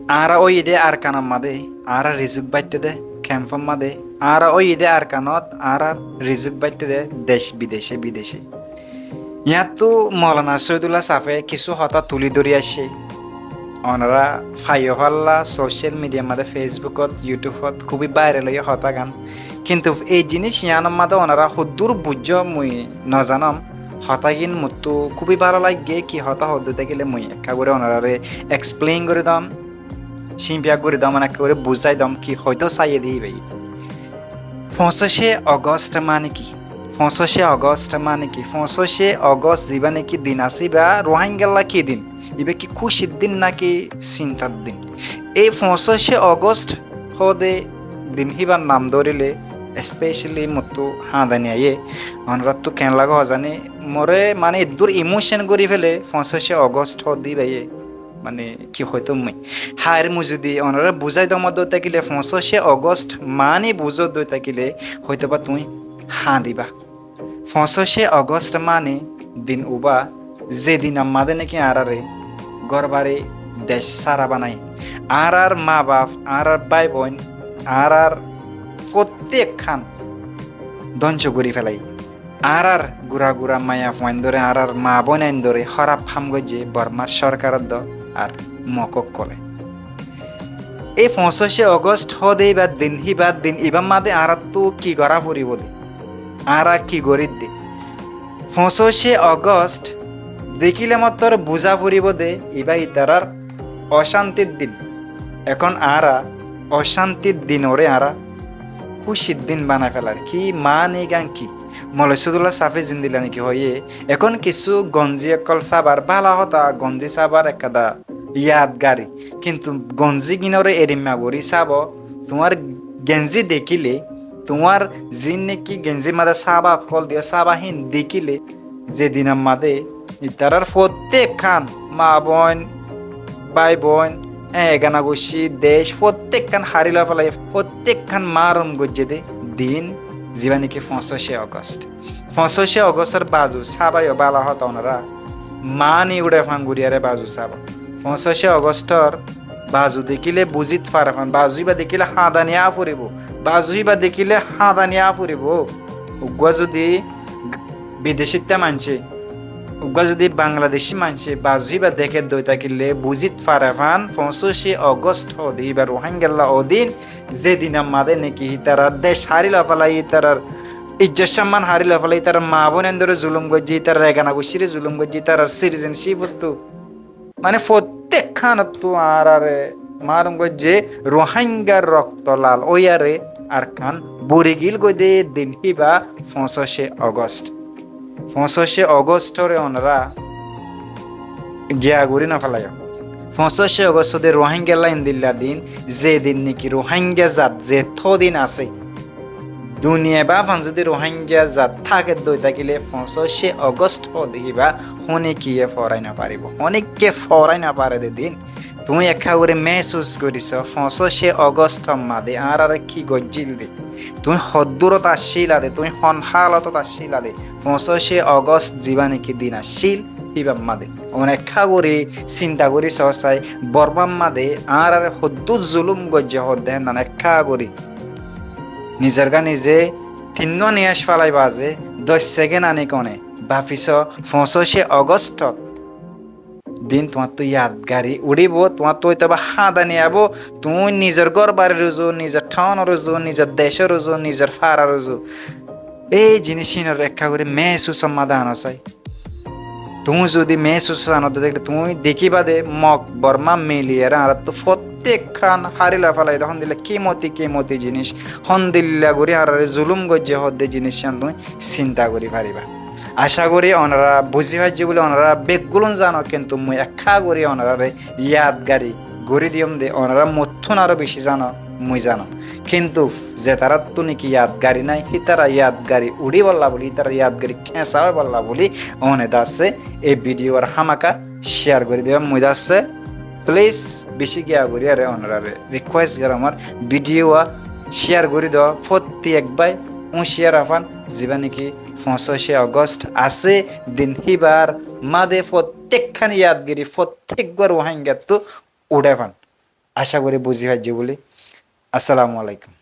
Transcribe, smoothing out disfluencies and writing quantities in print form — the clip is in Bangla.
Ara o ide arkanam made, ara rizuk batte de, campam made, ara o ide arkanot, ara rizuk batte de, desh bideshe bideshe. ইয়াতো মৌলানা সৈয়দুল্লাহ সাফে কিছু হতা তুলি ধরি আসছে ওনারা ফাইও ফাল্লা সোশ্যাল মিডিয়ার মধ্যে ফেসবুকত ইউটিউবত খুবই ভাইরাল হয়ে হতা গান কিন্তু এই জিনিস ইয়ানোর মধ্যে ওনারা হুদ্দুর বুঝ মুই নজানম হতাগিন মুতু খুবই ভালো লাগে কি হতা হতে গেলে মুই একা করে ওনারে এক্সপ্লেইন করে দাম সিম্পিয়া করে দাম একা করে বুঝাই দাম কি হয়তো চাইয়ে দিই ভাই 25 অগস্ট মানে কি 25 অগস্ট মানে কি 25 অগস্ট দিবা নাকি দিন আসিবা রোহিঙ্গাল্লা কি দিন ইবে কি খুশির দিন নাকি চিন্তার দিন এই 25 অগস্ট হদে দিন হিবার নাম ধরিলে স্পেশালি মতো হাঁদানি আইয়ে অনরাত তো কেন লাগা জানি মরে মানে দূর ইমোশন করি ফেলে 25 অগস্ট হদি ভাইয়ে মানে কি হয়তো মই হায়ের মু যদি ওনারা বুঝাই দম দই থাকিলে 25 অগস্ট মানে বুঝো দই থাকিলে হয়তো বা তুমি হাঁ দিবা 25 অগস্ট মানে দিন উবা যেদিন আমাদের নাকি আরারে গড়বারে দেশ সারা বানাই আর মা বাপ আর ভাই বোন আর প্রত্যেক খান ধ্বংস করি ফেলাই আর গুড়া গুড়া মায়া ফোন ধরে আর মা বোন আইন ধরে হরাপ ফাম গজে বর্মার সরকারের দ আর মকক কলে এই 25 অগস্ট হদে বা দিন হিবা দিন ইবা মাদে আর তো কি করা পড়িব দে আর কি গরিব দে 25 অগস্ট দেখিলে মাত্র বুঝা পড়িব দে ইবা ইতারার অশান্তির দিন এখন আরা অশান্তির দিন ওরে আরা খুশির দিন বানায় ফেলার কি মানে গান কি মলসুদুল্লাহ সাফি জিন্দিলা নাকি হয়ে এখন কিছু গঞ্জি অকল সাবার ভালা হতা গঞ্জি সাবার একাদা ইয়াদগারি কিন্তু গঞ্জি কিনরে এরিমা গরি সাব তোমার গেঞ্জি দেখিলে তোমার জিন নাকি গেঞ্জি মাদে সাবা ফল দিয়ে সাবাহীন দেখিলে যেদিন মাদে ইতারার প্রত্যেক খান মা বোন ভাই বোন এগানা গুছি দেশ প্রত্যেক খান হারিলা ফেলাই প্রত্যেক খান মারণ গজ্জে দে দিন যিবা নাকি 25 অগস্ট 25 অগস্টের বাজু সাবাই বালা হতা ওনারা মানি উড়ে ফাঙ্গুরিয়ারে বাজু সাবা 25 অগস্টর বাজু দেখিলে বুঝিত ফারাফান বাজুই বা দেখিলে হাঁদানিয়া ফুরিব বাজুই বা দেখিলে হাঁদানিয়া ফুরিব উগুয়া যদি বিদেশিতা মানছে উগুয়া যদি বাংলাদেশি মানছে বাজুই বা দেখে দই থাকিলে বুঝিত ফারাফান 25 অগস্ট হদি বা রোহিঙ্গাল্লা ওদিন যেদিন আমাদের নাকি তারা দেশ হারিলা ফেলাই তারার ইজ্জত সম্মান হারিলা ফেলাই তার মা বোনের ধরে জুলুম গজ্জি তার রেগানা গুছিরে জুলুম গজ্জি তার সিটিজেনশিপ হতো মানে প্রত্যেক খান তো আর মারুম গজ্জে রোহিঙ্গার রক্ত লাল ওয়ারে আর খান বরিগিল গদে দিন হিবা 25 অগস্ট 25 অগস্টরে ওনারা গিয়া গুরি না ফেলাই 25 অগস্টে রোহিঙ্গা লাইন দিল্লা দিন যে দিন নাকি রোহিঙ্গা জাত যে দিন আছে দুনিয়া বা ফান যদি রোহিঙ্গা জাত থাকে দই থাকিলে 25 অগস্ট দেখিবা অনেকে ফরাই না পারিব অনেককে ফরাই না পারে দিন তুমি একা করে মেহসুস করিস 25 অগস্ট মাদে আর কি গজ্জিল দে তুমি হদ্দুরত আসছিলা দে তুমি হনহালত আসছিলা দে 25 অগস্ট যিবা নাকি দিন আসছিল হিবাম মাদে অনেক করে চিন্তা করি সহসাই বর্মাম মাদে আর হদ্দুর জুলুম গজ্জে হদ্দে না একা করি নিজের গা নিজে তিন্ন নিয়াস ফালাই বাজে 10 সেকেন্ড আনি কনে বাফিস 25 অগস্ট দিন তোমার তো ইয়াদগারি উড়িব তোমার তো হয়তো বা হাঁদানি আবো তুই নিজের ঘর বাড়ি রুজু নিজের ঠান রুজু নিজের দেশ রুজু নিজের ফাড়া রুজু এই জিনিস রেখা করে মেসু সমাধান চাই তুমি যদি মেসুস আনো দেখলে তুমি দেখিবা দে মক বর্মা মিলিয়ে আর তো প্রত্যেক খান হারিলা ফেলাই তখন দিলে কেমতি জিনিস হন দিল্লা করি আর জুলুম গজ্জে হদ্দে জিনিস তুমি চিন্তা করি পারিবা আশা করি ওনারা বুঝি পাইছি বলে ওনারা বেগগুলো জানো কিন্তু মুই একা করি ওনারা ইয়াদগারি গড়ি দিয়ম দে ওনারা মথুন আরো বেশি জানো মুই জানো কিন্তু যে তারা তো নাকি ইয়াদগারি নাই সি তারা ইয়াদগারি উড়ি বললা বলি তারা ইয়াদগারি খেঁচা বললা বলি অনে দাসে এই ভিডিওর হামাকা শেয়ার করে দেবা মুই দাসে প্লিজ বেশি গিয়া করি আরে ওনারা রিকোয়েস্ট করে আমার ভিডিও শেয়ার করে দেওয়া প্রত্যেকবার শেয়ার আফান যিবা নাকি 25 অগস্ট আছে দিন হিবার মাদে প্রত্যেকখান ইয়াদগিরি প্রত্যেকবার রোহিঙ্গা তো উড়ে ফান আশা করি বুঝি পাইছি বলে। আসসালামু আলাইকুম।